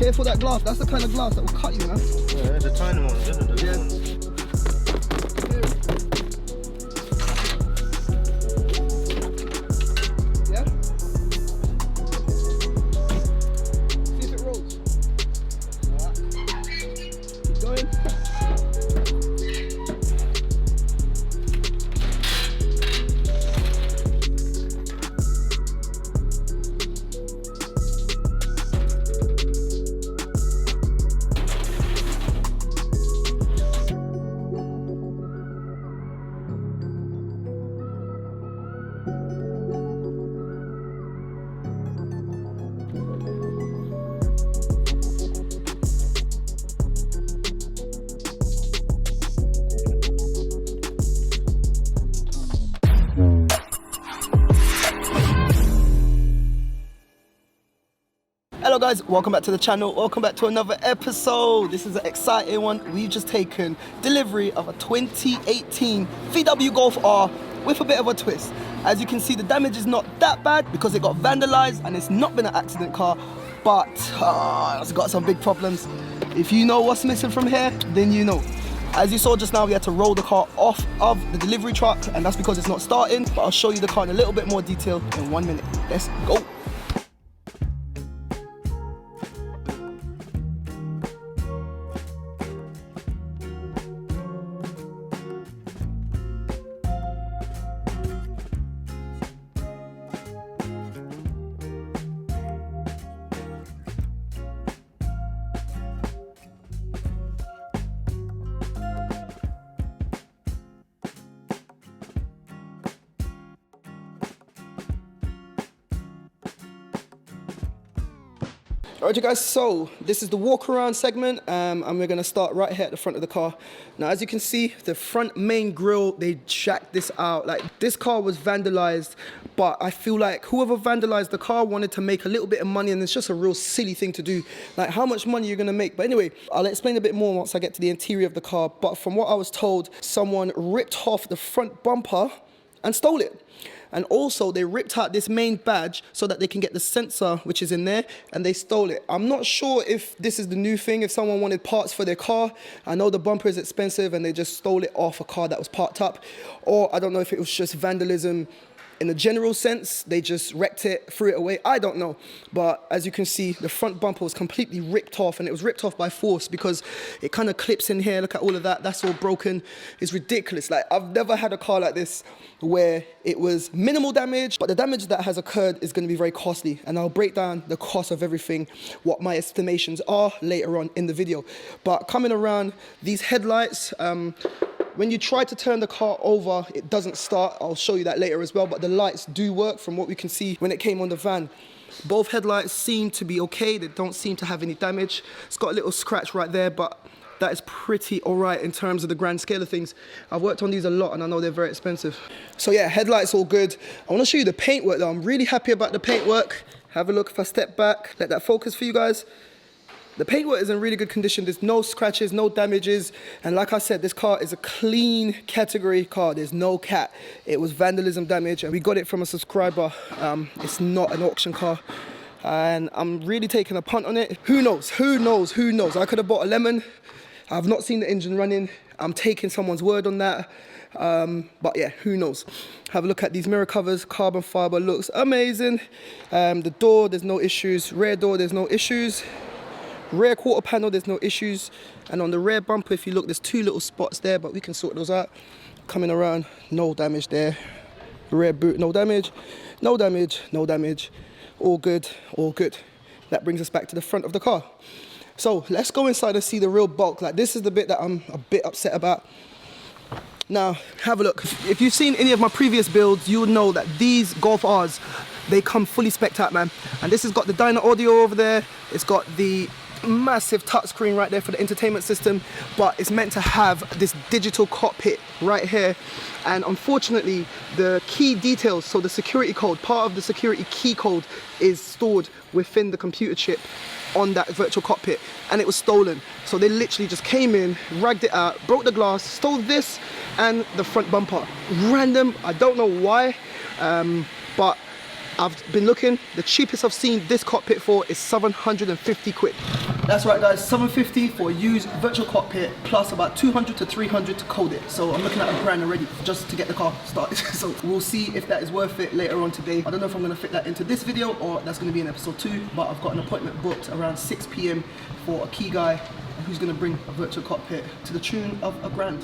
Careful that glass, that's the kind of glass that will cut you, man. Yeah, the tiny ones, isn't it? Yeah. Yeah? See if it rolls. Keep going. Hello guys, welcome back to the channel, welcome back to another episode. This is an exciting one. We've just taken delivery of a 2018 VW Golf R with a bit of a twist. As you can see, the damage is not that bad because it got vandalized and it's not been an accident car, but it's got some big problems. If you know what's missing from here, then you know. As you saw just now, we had to roll the car off of the delivery truck, and that's because it's not starting, but I'll show you the car in a little bit more detail in 1 minute. Let's go. Alright you guys, so this is the walk around segment and we're going to start right here at the front of the car. Now as you can see, the front main grille, they jacked this out. Like, this car was vandalized, but I feel like whoever vandalized the car wanted to make a little bit of money, and it's just a real silly thing to do. Like, how much money you're going to make? But anyway, I'll explain a bit more once I get to the interior of the car. But from what I was told, someone ripped off the front bumper and stole it. And also they ripped out this main badge so that they can get the sensor which is in there, and they stole it. I'm not sure if this is the new thing, if someone wanted parts for their car. I know the bumper is expensive and they just stole it off a car that was parked up, or I don't know if it was just vandalism in a general sense. They just wrecked it, threw it away, I don't know. But as you can see, the front bumper was completely ripped off, and it was ripped off by force because it kind of clips in here. Look at all of that, that's all broken. It's ridiculous. Like, I've never had a car like this where it was minimal damage, but the damage that has occurred is going to be very costly, and I'll break down the cost of everything, what my estimations are later on in the video. But coming around, these headlights, when you try to turn the car over, it doesn't start. I'll show you that later as well, but the lights do work from what we can see when it came on the van. Both headlights seem to be okay. They don't seem to have any damage. It's got a little scratch right there, but that is pretty all right in terms of the grand scale of things. I've worked on these a lot and I know they're very expensive. So yeah, headlights all good. I want to show you the paintwork though. I'm really happy about the paintwork. Have a look. If I step back, let that focus for you guys. The paintwork is in really good condition. There's no scratches, no damages. And like I said, this car is a clean category car. There's no cat. It was vandalism damage and we got it from a subscriber. It's not an auction car. And I'm really taking a punt on it. Who knows? Who knows? Who knows? I could have bought a lemon. I've not seen the engine running. I'm taking someone's word on that. But yeah, who knows? Have a look at these mirror covers. Carbon fiber looks amazing. The door, there's no issues. Rear door, there's no issues. Rear quarter panel, there's no issues. And on the rear bumper, if you look, there's two little spots there, but we can sort those out. Coming around, no damage there. Rear boot, no damage. No damage, no damage. All good, all good. That brings us back to the front of the car. So let's go inside and see the real bulk. Like, this is the bit that I'm a bit upset about. Now, have a look. If you've seen any of my previous builds, you would know that these Golf Rs, they come fully spec'd out, man. And this has got the dyno audio over there. It's got the massive touchscreen right there for the entertainment system, but it's meant to have this digital cockpit right here. And unfortunately, the key details, so the security code, part of the security key code is stored within the computer chip on that virtual cockpit, and it was stolen. So they literally just came in, ragged it out, broke the glass, stole this and the front bumper. Random, I don't know why, but I've been looking. The cheapest I've seen this cockpit for is 750 quid. That's right guys, $750 for a used virtual cockpit plus about $200 to $300 to code it. So I'm looking at $1,000 already just to get the car started. So we'll see if that is worth it later on today. I don't know if I'm gonna fit that into this video or that's gonna be in episode 2, but I've got an appointment booked around 6 p.m. for a key guy who's gonna bring a virtual cockpit to the tune of $1,000.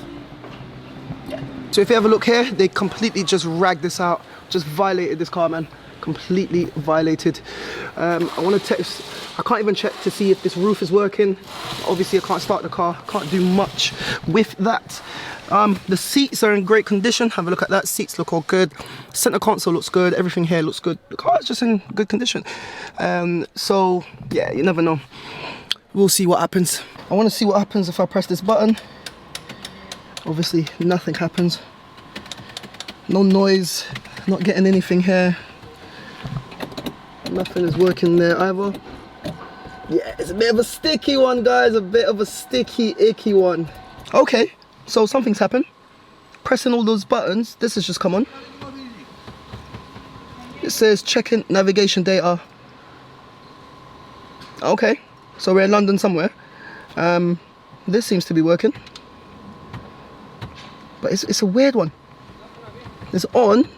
Yeah. So if you have a look here, they completely just ragged this out, just violated this car, man. Completely violated. I want to test, I can't even check to see if this roof is working. Obviously I can't start the car, can't do much with that. The seats are in great condition. Have a look at that, seats look all good. Center console looks good, everything here looks good. The car is just in good condition. So yeah, you never know. We'll see what happens. I want to see what happens if I press this button. Obviously nothing happens. No noise, not getting anything here. Nothing is working there either. Yeah, it's a bit of a sticky one, guys. A bit of a sticky, icky one. Okay, so something's happened. Pressing all those buttons, this has just come on. It says checking navigation data. Okay, so we're in London somewhere. This seems to be working. But it's a weird one. It's on,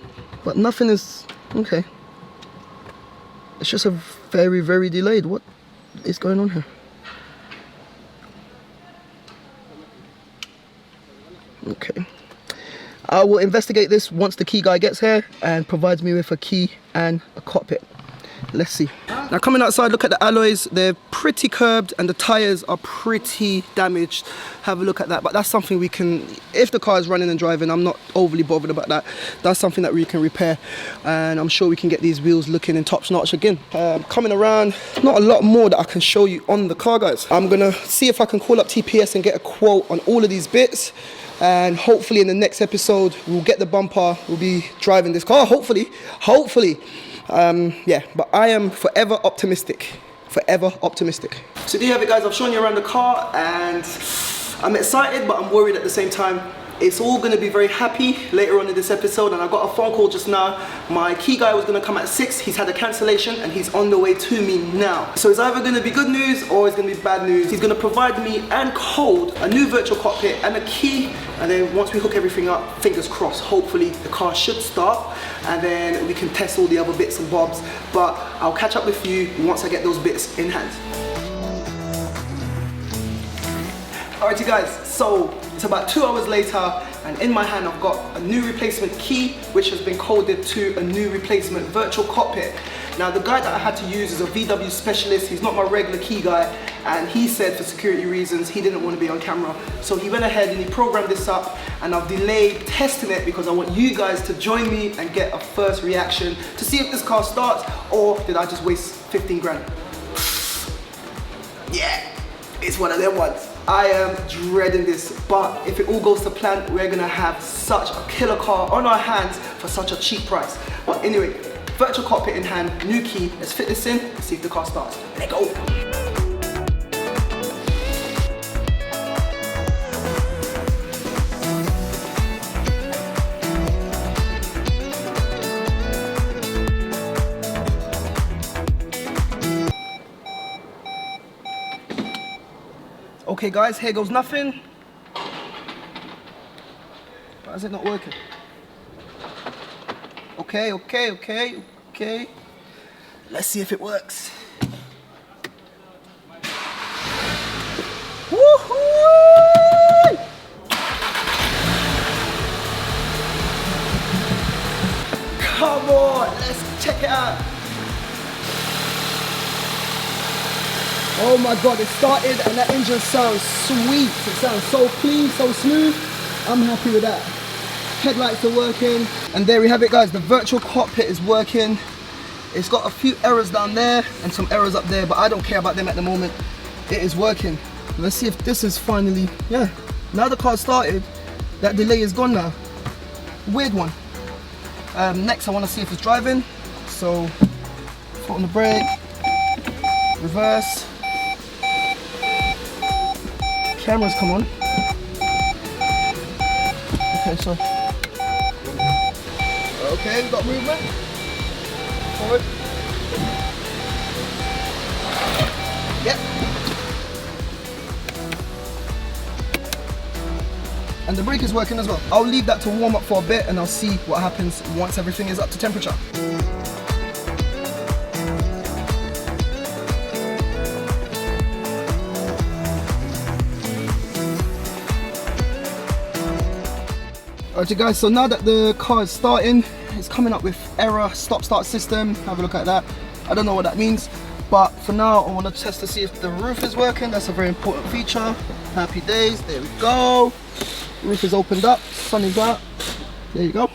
but nothing is... Okay. It's just a very, very delayed. What is going on here? Okay. I will investigate this once the key guy gets here and provides me with a key and a cockpit. Let's see. Now coming outside, look at the alloys. They're pretty curbed and the tires are pretty damaged. Have a look at that. But that's something we can, if the car is running and driving, I'm not overly bothered about that. That's something that we can repair. And I'm sure we can get these wheels looking in top notch again. Coming around, not a lot more that I can show you on the car, guys. I'm gonna see if I can call up TPS and get a quote on all of these bits. And hopefully in the next episode, we'll get the bumper. We'll be driving this car, hopefully. Yeah, but I am forever optimistic. Forever optimistic. So there you have it, guys. I've shown you around the car and I'm excited, but I'm worried at the same time. It's all gonna be very happy later on in this episode, and I got a phone call just now. My key guy was gonna come at 6. He's had a cancellation and he's on the way to me now. So it's either gonna be good news or it's gonna be bad news. He's gonna provide me and code a new virtual cockpit and a key, and then once we hook everything up, fingers crossed, hopefully the car should start, and then we can test all the other bits and bobs. But I'll catch up with you once I get those bits in hand. Alright you guys, so it's about 2 hours later and in my hand I've got a new replacement key which has been coded to a new replacement virtual cockpit. Now the guy that I had to use is a VW specialist. He's not my regular key guy, and he said for security reasons he didn't want to be on camera. So he went ahead and he programmed this up, and I've delayed testing it because I want you guys to join me and get a first reaction to see if this car starts or did I just waste 15 grand. Yeah, it's one of them ones. I am dreading this, but if it all goes to plan, we're gonna have such a killer car on our hands for such a cheap price. But anyway, virtual cockpit in hand, new key, let's fit this in and see if the car starts. Let's go. Okay guys, here goes nothing. Why is it not working? Okay. Let's see if it works. Woohoo! Come on, let's check it out. Oh my God, it started and that engine sounds sweet. It sounds so clean, so smooth. I'm happy with that. Headlights are working. And there we have it guys, the virtual cockpit is working. It's got a few errors down there and some errors up there, but I don't care about them at the moment. It is working. Let's see if this is finally, yeah. Now the car started, that delay is gone now. Weird one. Next I want to see if it's driving. So, foot on the brake, reverse. Cameras come on. Okay, so. Okay, we've got movement. Forward. Yep. and the brake is working as well. I'll leave that to warm up for a bit and I'll see what happens once everything is up to temperature. Alright guys, so now that the car is starting, it's coming up with error stop-start system. Have a look at that. I don't know what that means, but for now I want to test to see if the roof is working. That's a very important feature. Happy days, there we go. Roof is opened up, sun is out. There you go.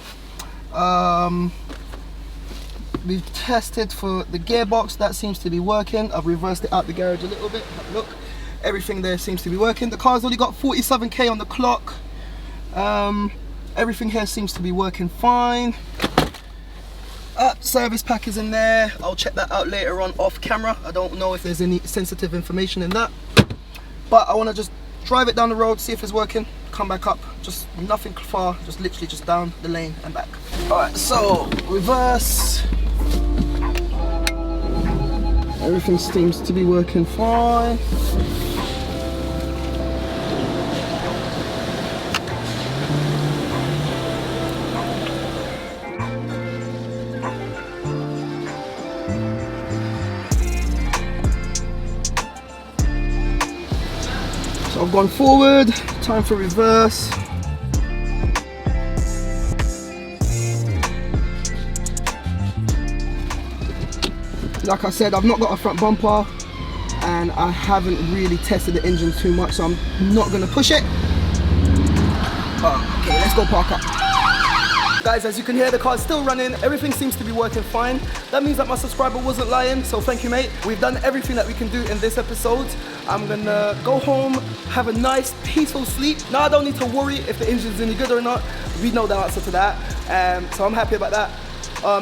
We've tested for the gearbox, that seems to be working. I've reversed it out the garage a little bit. Have a look. Everything there seems to be working. The car's only got 47k on the clock. Everything here seems to be working fine. Service pack is in there. I'll check that out later on off camera. I don't know if there's any sensitive information in that, but I want to just drive it down the road, see if it's working, come back up. Just nothing far, just literally just down the lane and back. Alright, so reverse. Everything seems to be working fine. So I've gone forward, time for reverse. Like I said, I've not got a front bumper and I haven't really tested the engine too much, so I'm not gonna push it. Okay, let's go park up. Guys, as you can hear, the car's still running. Everything seems to be working fine. That means that my subscriber wasn't lying, so thank you, mate. We've done everything that we can do in this episode. I'm gonna go home, have a nice, peaceful sleep. Now I don't need to worry if the engine's any good or not. We know the answer to that, so I'm happy about that.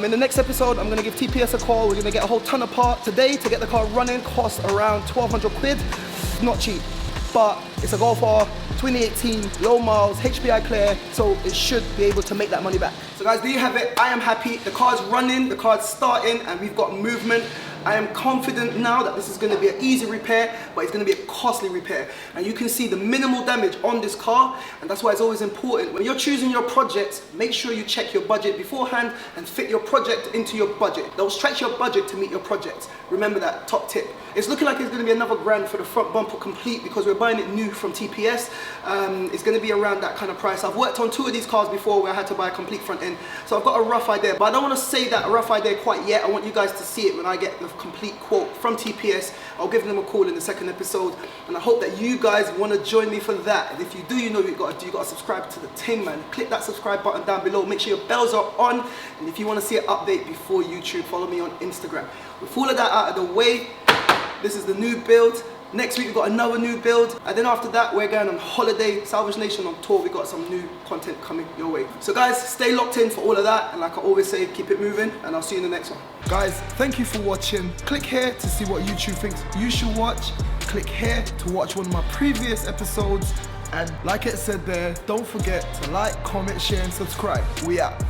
In the next episode, I'm gonna give TPS a call. We're gonna get a whole ton of parts. Today, to get the car running, costs around 1,200 quid. Not cheap, but it's a Golf R, 2018, low miles, HPI clear, so it should be able to make that money back. So guys, there you have it. I am happy. The car's running, the car's starting, and we've got movement. I am confident now that this is going to be an easy repair, but it's going to be a costly repair. And you can see the minimal damage on this car, and that's why it's always important. When you're choosing your project, make sure you check your budget beforehand and fit your project into your budget. Don't stretch your budget to meet your project. Remember that, top tip. It's looking like it's going to be another grand for the front bumper complete because we're buying it new from TPS. It's going to be around that kind of price. I've worked on 2 of these cars before where I had to buy a complete front end, so I've got a rough idea, but I don't want to say that rough idea quite yet. I want you guys to see it when I get the complete quote from TPS. I'll give them a call in the second episode, and I hope that you guys want to join me for that. And if you do, you know what you got to do. You got to subscribe to the thing, man. Click that subscribe button down below. Make sure your bells are on, and if you want to see an update before YouTube, follow me on Instagram. With all of that out of the way, this is the new build. Next week we've got another new build, and then after that we're going on holiday, Salvage Nation on tour. We got some new content coming your way. So guys, stay locked in for all of that, and like I always say, keep it moving, and I'll see you in the next one. Guys, thank you for watching. Click here to see what YouTube thinks you should watch. Click here to watch one of my previous episodes, and like it said there, don't forget to like, comment, share and subscribe. We out.